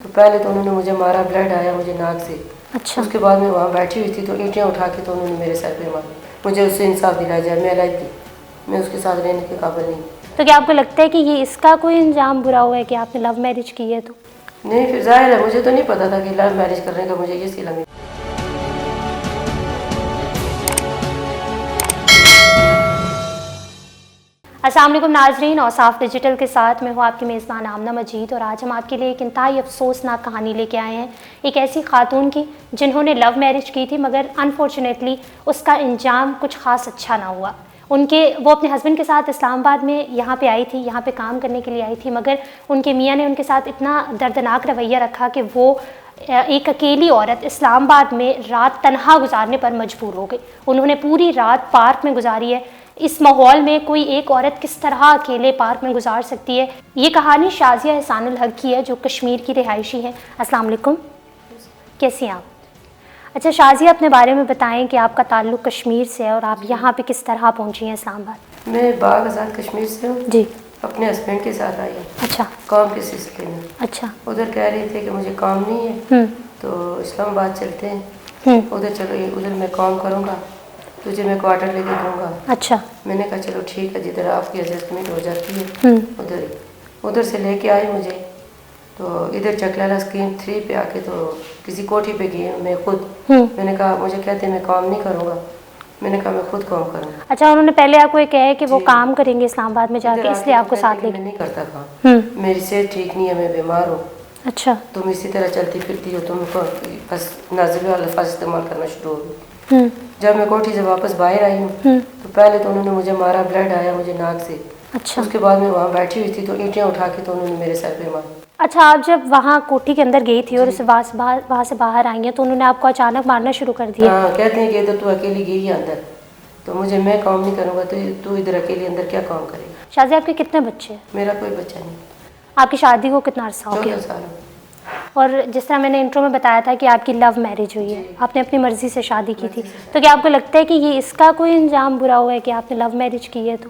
تو پہلے تو انہوں نے مجھے مارا، بلڈ آیا مجھے ناک سے. اچھا. اس کے بعد میں وہاں بیٹھی ہوئی تھی تو اینٹیں اٹھا کے تو انہوں نے میرے سر پہ ماری. مجھے اس سے انصاف دلایا جائے، میں الگ تھی، میں اس کے ساتھ رہنے کے قابل نہیں. تو کیا آپ کو لگتا ہے کہ یہ اس کا کوئی انجام برا ہوا ہے کہ آپ نے لو میرج کی ہے؟ تو نہیں، پھر ظاہر ہے مجھے تو نہیں پتا تھا کہ لو میرج کرنے کا مجھے یہ سلا ملا. السلام علیکم ناظرین، اوصاف ڈیجیٹل کے ساتھ میں ہوں آپ کی میزبان آمنہ مجید، اور آج ہم آپ کے لیے ایک انتہائی افسوسناک کہانی لے کے آئے ہیں. ایک ایسی خاتون کی جنہوں نے لو میرج کی تھی، مگر انفارچونیٹلی اس کا انجام کچھ خاص اچھا نہ ہوا. وہ اپنے ہسبینڈ کے ساتھ اسلام آباد میں یہاں پہ آئی تھی، یہاں پہ کام کرنے کے لیے آئی تھی، مگر ان کے میاں نے ان کے ساتھ اتنا دردناک رویہ رکھا کہ وہ ایک اکیلی عورت اسلام آباد میں رات تنہا گزارنے پر مجبور ہو گئی. انہوں نے پوری رات پارک میں گزاری ہے. اس ماحول میں کوئی ایک عورت کس طرح اکیلے پارک میں گزار سکتی ہے؟ یہ کہانی شازیہ احسان الحق کی ہے، جو کشمیر کی رہائشی ہیں. السلام علیکم، کیسی ہیں آپ؟ اچھا شازیہ، اپنے بارے میں بتائیں کہ آپ کا تعلق کشمیر سے ہے اور آپ یہاں پہ کس طرح پہنچی ہیں اسلام آباد؟ میں باغ آزاد کشمیر سے ہوں. جی. اپنے ہسبینڈ کے ساتھ آئی ہوں. اچھا. کام کے سلسلے میں. اچھا. ادھر کہہ رہے تھے کہ مجھے کام نہیں ہے تو اسلام آباد چلتے ہیں. ادھر چلو، ادھر میں کام کروں گا، تجھے میں کوارٹر لے کے دوں گا. اچھا. میں نے کہا چلو ٹھیک ہے، جدھر آپ کی ایڈجسٹمنٹ ہو جاتی ہے ادھر سے لے کے آئی مجھے. تو ادھر چکلالہ اسکیم 3 پہ آ کے تو کسی کوٹھی پہ گئی میں خود. میں نے کہا، مجھے کہتے ہیں میں کام نہیں کروں گا. میں نے کہا میں خود کام کروں گا. اچھا، انہوں نے پہلے آپ کو یہ کہا ہے کہ وہ کام کریں گے اسلام آباد میں جا کے، اس لیے آپ کو ساتھ لے میں کے؟ نہیں کرتا کام، میری صحت ٹھیک نہیں ہے، میں بیمار ہوں. اچھا. تم اسی طرح چلتی پھرتی ہو، تم بس نازل الفاظ استعمال کرنا شروع ہو گئی. جب میں کوٹھی سے واپس باہر آئی ہوں تو پہلے تو انہوں نے مجھے مارا، بلڈ آیا مجھے ناک سے. اچھا. اس کے بعد میں وہاں بیٹھی ہوئی تھی تو اینٹیں اٹھا کے تو انہوں نے میرے سر پہ ماری. اچھا، آپ جب وہاں کوٹھی کے اندر گئی تھی اور وہاں سے باہر آئی ہیں تو انہوں نے آپ کو اچانک مارنا شروع کر دیا؟ ہاں، کہتے ہیں کہ ادھر تو اکیلی گئی ہے اندر، تو مجھے میں کام نہیں کروں گا تو ادھر اکیلی اندر کیا کام کرے گا. شازیہ، آپ کے کتنے بچے ہیں؟ میرا کوئی بچہ نہیں. آپ کی شادی کو کتنا عرصہ ہو گیا؟ 14 سال. اور جس طرح میں نے انٹرو میں بتایا تھا کہ آپ کی لو میرج ہوئی ہے، آپ نے اپنی مرضی سے شادی کی تھی، تو کیا آپ کو لگتا ہے کہ یہ اس کا کوئی انجام برا ہوا ہے کہ آپ نے لو میرج کی ہے؟ تو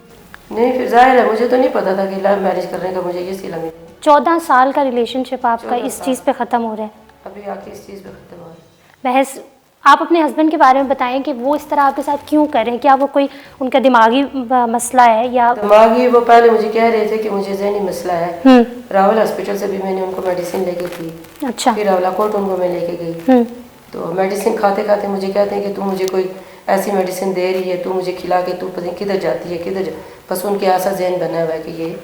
نہیں، پھر ظاہر ہے مجھے تو نہیں پتا تھا کہ لو میرج کرنے کا مجھے یہ سلا ملا. 14 سال کا ریلیشن شپ آپ کا اس چیز پہ ختم ہو رہا ہے؟ ابھی آ کے اس چیز پہ ختم ہو رہا ہے. بحث آپ اپنے ہسبینڈ کے بارے میں بتائیں کہ وہ اس طرح آپ کے ساتھ کیوں کر رہے ہیں؟ کیا وہ کوئی ان کا دماغی مسئلہ ہے یا دماغی؟ وہ پہلے مجھے کہہ رہے تھے کہ مجھے ذہنی مسئلہ ہے. راول ہاسپٹل سے بھی میں نے ان کو میڈیسن لے کے دی. اچھا. پھر راولا کوٹ ان کو میں لے کے گئی. تو میڈیسن کھاتے کھاتے مجھے کہتے ہیں کہ تو مجھے کوئی ایسی میڈیسن دے رہی ہے، تو مجھے کھلا کے تو پتہ کدھر جاتی ہے کدھر بس ان کے ایسا ذہن بنا ہوا ہے کہ یہ.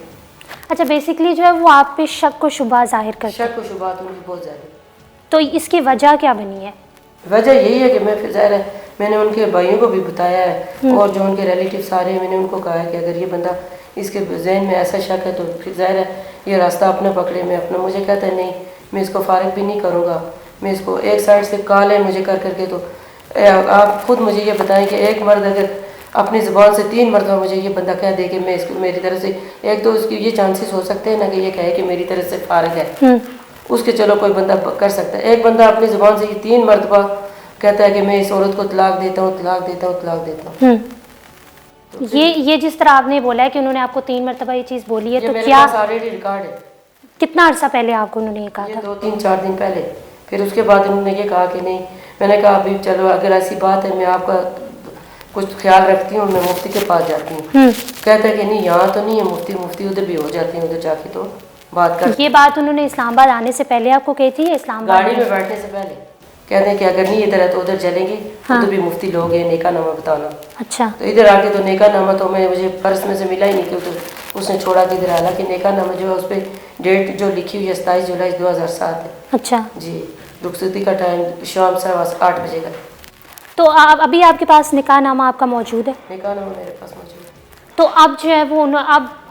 اچھا، بیسکلی جو ہے وہ آپ پہ شک و شبہ ظاہر کرتے ہیں؟ شک و شبہات ان کی بہت زیادہ. تو اس کی وجہ کیا بنی ہے؟ وجہ یہی ہے کہ میں پھر ظاہر ہے میں نے ان کے بھائیوں کو بھی بتایا ہے اور جو ان کے ریلیٹیو سارے ہیں، میں نے ان کو کہا ہے کہ اگر یہ بندہ اس کے ذہن میں ایسا شک ہے تو پھر ظاہر ہے یہ راستہ اپنا پکڑے، میں اپنا. مجھے کہتا ہے نہیں، میں اس کو فارغ بھی نہیں کروں گا. میں اس کو ایک سائڈ سے کال ہے مجھے کر کے. تو آپ خود مجھے یہ بتائیں کہ ایک مرد اگر اپنی زبان سے 3 مرتبہ مجھے یہ بندہ کہہ دے کہ میں اس کو میری طرف سے، ایک تو اس کی یہ چانسز ہو سکتے ہیں نا کہ یہ کہے کہ میری طرف سے فارغ ہے، اس کے چلو کوئی بندہ کر سکتا ہے. ایک بندہ اپنی زبان سے یہ 3 مرتبہ کہتا ہے کہ میں اس عورت کو طلاق دیتا ہوں طلاق دیتا ہوں طلاق دیتا ہوں. یہ جس طرح آپ نے بولا ہے کہ انہوں نے آپ کو 3 مرتبہ یہ چیز بولی ہے، تو میرے کیا پاس آلریڈی ریکارڈ ہے؟ کتنا عرصہ پہلے آپ کو انہوں نے یہ کہا تھا؟ 2-3-4 دن پہلے. پھر اس کے بعد انہوں نے یہ کہا کہ نہیں. میں نے کہا ابھی چلو اگر ایسی بات ہے میں آپ کا کچھ خیال رکھتی ہوں، میں مفتی کے پاس جاتی ہوں. کہتا ہے کہ نہیں یہاں تو نہیں ہے مفتی ادھر بھی ہو جاتے ہیں، ادھر جا کے تو بات کر. یہ بات انہوں نے اسلام آباد آنے سے پہلے آپ کو کہی تھی یا اسلام آباد گاڑی میں بیٹھنے سے پہلے؟ کہتے ہیں کہ اگر نہیں ادھر ہے تو ادھر چلیں گے، ادھر بھی مفتی لوگ ہیں، نیکا نامہ بتانا. اچھا. تو ادھر آ کے تو نیکا نامہ تو مجھے پرس میں سے ملا ہی نہیں، کیونکہ اس نے چھوڑا کہ ادھر. حالانکہ نیکا نامہ جو ہے اس پہ ڈیٹ جو لکھی ہوئی ہے 27 جولائی 2007 ہے. اچھا جی. رخصتی کا ٹائم شام 8:30 بجے کا. تو ابھی آپ کے پاس نکاح نامہ آپ کا موجود ہے؟ نکاح نامہ میرے پاس موجود ہے. تو اب جو ہے وہ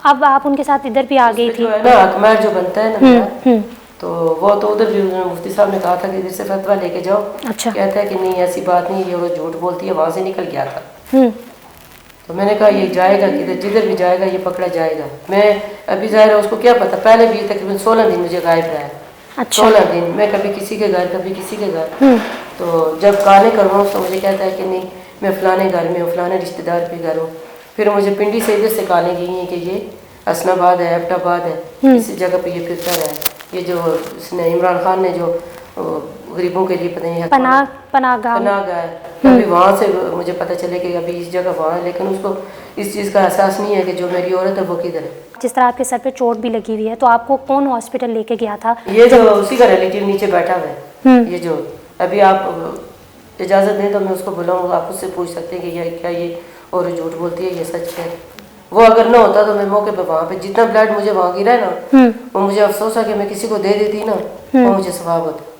اب آپ ان کے ساتھ ادھر بھی آ گئی تھی نا. اکمیر جو بنتا ہے نا میرا، تو وہ تو ادھر بھی مفتی صاحب نے کہا تھا کہ ادھر سے فتویٰ لے کے جاؤ. اچھا. کہتا ہے کہ نہیں ایسی بات نہیں، یہ وہ جھوٹ بولتی ہے. وہاں سے نکل گیا تھا. تو میں نے کہا یہ جائے گا جدھر بھی جائے گا یہ پکڑا جائے گا. میں ابھی ظاہر ہے اس کو کیا پتا، پہلے بھی تقریباً 16 دن مجھے غائب رہا ہے. 16 دن میں کبھی کسی کے گھر کبھی کسی کے گھر. تو جب کالیں کرواؤں تو مجھے کہتا ہے کہ نہیں میں فلانے گھر میں ہوں، فلانے رشتہ دار پہ گھر ہوں. پھر مجھے پنڈی سے ادھر سے کالیں گئی ہیں کہ یہ حسن آباد ہے، ایبٹ آباد ہے، اسی جگہ پہ یہ پھرتا رہا ہے. یہ جو اس نے عمران خان نے جو غریبوں کے لیے پتہ نہیں پناہ گاہ ہے، ابھی وہاں سے مجھے پتہ چلے کہ ابھی اس جگہ وہاں ہے، لیکن اس کو اس چیز کا احساس نہیں ہے کہ جو میری عورت ہے وہ کدھر ہے. جس طرح آپ کے سر پہ چوٹ بھی لگی ہوئی ہے تو آپ کو کون ہاسپٹل لے کے گیا تھا؟ یہ جو اسی کا ریلیٹیو نیچے بیٹھا ہوا ہے، یہ جو ابھی آپ اجازت دیں تو میں اس کو بلاؤں گا، آپ اس سے پوچھ سکتے ہیں کہ یہ کیا یہ اور جھوٹ بولتی ہے یہ سچ ہے. وہ اگر نہ ہوتا تو میں موقع پہ وہاں پہ جتنا بلڈ مجھے وہاں گرا ہے نا، وہ مجھے افسوس ہے کہ میں کسی کو دے دیتی نا، وہ مجھے ثواب ہوتا.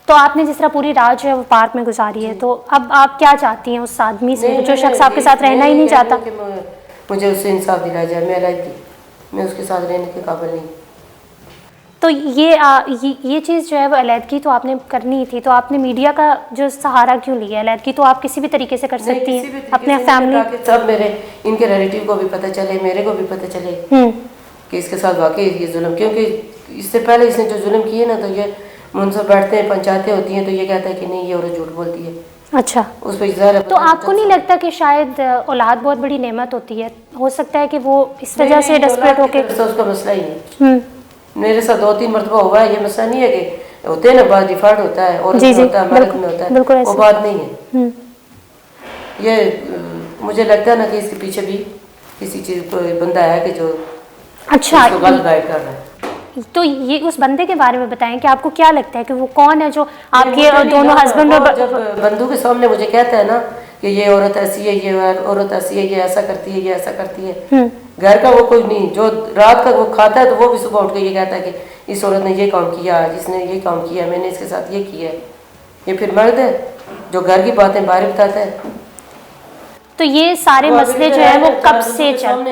تو آپ نے جس طرح پوری رات جو ہے وہ پارک میں گزاری ہے، تو اب آپ کیا چاہتی ہیں اس آدمی سے جو شخص آپ کے ساتھ رہنا ہی نہیں چاہتا؟ مجھے اس سے انصاف دلایا جائے. میں علیحدگی، میں اس کے ساتھ رہنے کے قابل نہیں. تو یہ چیز جو ہے وہ علیحدگی تو آپ نے کرنی تھی، تو آپ نے میڈیا کا جو سہارا کیوں لیا؟ علیحدگی تو آپ کسی بھی طریقے سے کر سکتی ہیں اپنے فیملی. سب میرے ان کے ریلیٹیو کو بھی پتہ چلے، میرے کو بھی پتہ چلے کہ اس کے ساتھ واقعی یہ ظلم، کیونکہ اس سے پہلے اس نے جو ظلم کیے نا تو یہ منصف بیٹھتے ہیں، پنچایتیں ہوتی ہیں تو یہ کہتا ہے کہ نہیں یہ عورت جھوٹ بولتی ہے. اچھا، اس پہ ظاہر ہے. تو آپ کو نہیں لگتا کہ شاید اولاد بہت بڑی نعمت ہوتی ہے؟ ہو سکتا ہے کہ وہ اس وجہ سے ڈسپریٹ ہو کے. اس کا مسئلہ ہی نہیں. میرے ساتھ 2-3 مرتبہ ہوا ہے، یہ مسئلہ نہیں ہے کہ ہوتے ہیں نا بعض ڈیفالٹ ہوتا ہے اور ہوتا ہے مرد میں ہوتا ہے، وہ بات نہیں ہے. یہ مجھے لگتا ہے نا کہ اس کے پیچھے بھی کسی چیز کو بندہ ہے کہ جو اچھا غلط گائیڈ کر رہا ہے. تو یہ اس بندے کے بارے میں بتائیں کہ آپ کو کیا لگتا ہے کہ وہ کون ہے جو آپ کے دونوں ہسبینڈ اور جب بندوں کے سامنے مجھے کہتا ہے نا کہ یہ عورت ایسی ہے، یہ عورت ایسی ہے، یہ ایسا کرتی ہے، یہ ایسا کرتی ہے، گھر کا وہ کوئی نہیں، جو رات کا وہ کھاتا ہے تو وہ بھی صبح اٹھ کے یہ کہتا ہے کہ اس عورت نے یہ کام کیا، جس نے یہ کام کیا، میں نے اس کے ساتھ یہ کیا ہے. یہ پھر مرد ہے جو گھر کی باتیں باہر بتاتا ہے. تو یہ سارے مسئلے جو ہیں وہ کب سے چل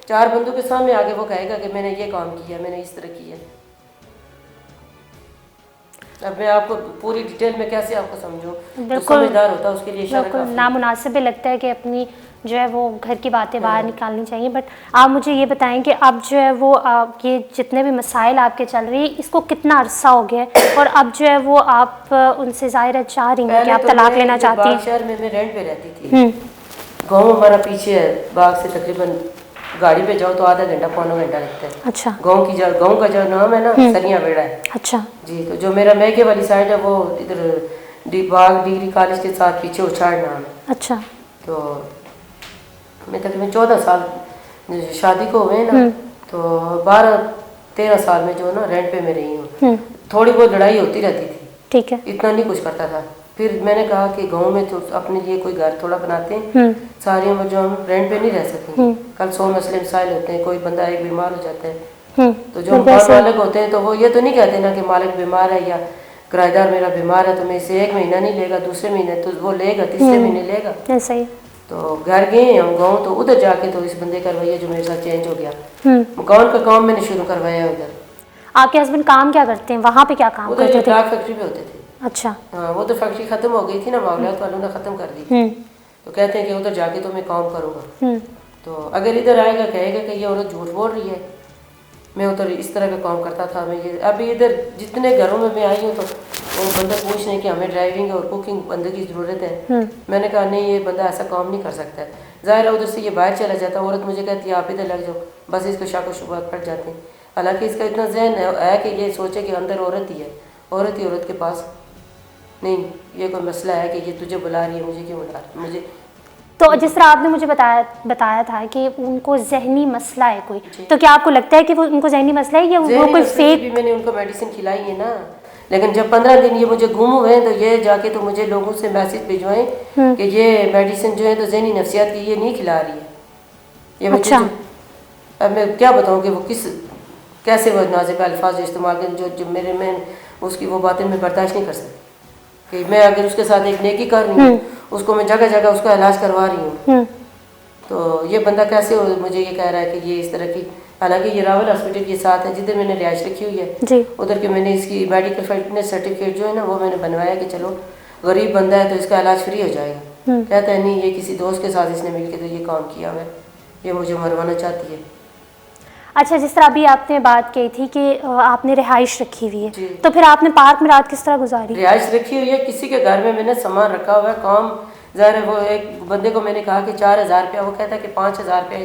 4 بندوں کے سامنے آگے وہ کہے گا کہ میں نے یہ کام کیا، میں نے اس طرح کیا. اب میں آپ کو پوری ڈیٹیل میں کیسے آپ کو سمجھوں؟ جو سمجھدار ہوتا ہے اس کے لیے اشارہ کافی ہے. نامناسب بھی لگتا ہے کہ اپنی جو ہے وہ گھر کی باتیں باہر نکالنی چاہیے. بٹ آپ مجھے یہ بتائیں کہ اب جو ہے وہ یہ جتنے بھی مسائل آپ کے چل رہی ہیں اس کو کتنا عرصہ ہو گیا ہے، اور اب جو ہے وہ آپ ان سے ظاہر چاہ رہی ہیں کہ آپ طلاق لینا چاہتی ہیں؟ شہر میں رینٹ پہ رہتی تھی. گاؤں ہمارا پیچھے ہے، باغ سے تقریباً گاڑی پہ جاؤ تو آدھا گھنٹہ پونا گھنٹہ لگتا ہے. اچھا. گاؤں کا جو نام ہے نا سریاں بیڑا ہے. اچھا جی. تو جو میرا میکے والی سائڈ ہے وہ ادھر باغ ڈگری کالج کے ساتھ پیچھے اچھاڑ نام ہے. اچھا. تو میں تقریباً 14 سال شادی کو ہوئے نا، تو 12-13 سال میں جو ہے نا رینٹ پہ میں رہی ہوں. تھوڑی بہت لڑائی ہوتی رہتی تھی، ٹھیک ہے، اتنا نہیں کچھ کرتا تھا. پھر میں نے کہا کہ گاؤں میں تو اپنے لیے کوئی گھر تھوڑا بناتے ہیں، ساری عمر جو ہم رینٹ پہ نہیں رہ سکتے. کل 100 مسئلے مسائل ہوتے ہیں، کوئی بندہ ایک بیمار ہو جاتا ہے تو جو مکان مالک ہوتے ہیں تو وہ یہ تو نہیں کہتے نا کہ مالک بیمار ہے یا کرایہ دار میرا بیمار ہے تو میں اسے 1 مہینہ نہیں لے گا، دوسرے مہینے تو وہ لے گا، تیسرے مہینے لے گا. ایسا ہی. تو گھر گئے ہم گاؤں، تو ادھر جا کے تو اس بندے کا رویہ جو میرے ساتھ چینج ہو گیا. مکان کا کام میں نے شروع کروایا ادھر. آپ کے ہسبینڈ کام کیا کرتے ہیں؟ وہاں پہ کیا کام کرتے تھے؟ ڈاک فیکٹری پہ ہوتے تھے. اچھا. ہاں، وہ تو فیکٹری ختم ہو گئی تھی نا، معاملات والوں نے ختم کر دی. تو کہتے ہیں کہ ادھر جا کے تو میں کام کروں گا. تو اگر ادھر آئے گا کہے گا کہ یہ عورت جھوٹ بول رہی ہے، میں ادھر اس طرح کا کام کرتا تھا. میں یہ ابھی ادھر جتنے گھروں میں آئی ہوں تو وہ بندہ پوچھ رہے کہ ہمیں ڈرائیونگ اور کوکنگ بندے کی ضرورت ہے. میں نے کہا نہیں، یہ بندہ ایسا کام نہیں کر سکتا ہے. ظاہر ہے ادھر سے یہ باہر چلا جاتا، عورت مجھے کہتی ہے آپ ادھر لگ جاؤ، بس اس کو شک و شبہات پڑ جاتے ہیں. حالانکہ اس کا اتنا ذہن ہے کہ یہ سوچے کہ اندر عورت ہی ہے، عورت ہی عورت کے پاس نہیں. یہ کوئی مسئلہ ہے کہ یہ تجھے بلا رہی ہے، مجھے کیوں بلا رہی ہے مجھے. تو جس طرح آپ نے مجھے بتایا تھا کہ ان کو ذہنی مسئلہ ہے کوئی، تو کیا آپ کو لگتا ہے کہ وہ ان کو ذہنی مسئلہ ہے یا وہ کوئی فیک؟ میں نے ان کو میڈیسن کھلائی ہے نا، لیکن جب 15 دن یہ مجھے گم ہوئے ہیں تو یہ جا کے تو مجھے لوگوں سے میسج بھیجوائیں کہ یہ میڈیسن جو ہے تو ذہنی نفسیات کی یہ نہیں کھلا رہی ہے. یہ مجھے اب میں کیا بتاؤں کہ وہ کیسے وہ نازک الفاظ استعمال کریں جو میرے میں اس کی وہ باتیں میں برداشت نہیں کر سکتی. کہ میں اگر اس کے ساتھ ایک نیکی کر رہی ہوں، اس کو میں جگہ جگہ اس کا علاج کروا رہی ہوں، تو یہ بندہ کیسے مجھے یہ کہہ رہا ہے کہ یہ اس طرح کی. حالانکہ یہ راول ہاسپٹل کے ساتھ ہے جدھر میں نے رہائش رکھی ہوئی ہے. ادھر کے میں نے اس کی میڈیکل فٹنس سرٹیفکیٹ جو ہے نا وہ میں نے بنوایا کہ چلو غریب بندہ ہے تو اس کا علاج فری ہو جائے گا. کہتا ہے نہیں، یہ کسی دوست کے ساتھ اس نے مل کے تو یہ کام کیا ہے، یہ مجھے مروانا چاہتی ہے. اچھا، جس طرح ابھی آپ نے بات کی تھی کہ آپ نے رہائش رکھی ہوئی ہے، تو پھر آپ نے پارک میں رات کس طرح گزاری؟ رہائش رکھی ہوئی ہے، کسی کے گھر میں نے سامان رکھا ہوا ہے. کام ظاہر ہے وہ ایک بندے کو میں نے کہا کہ 4000 روپیہ، وہ کہتا ہے کہ 5000 روپیہ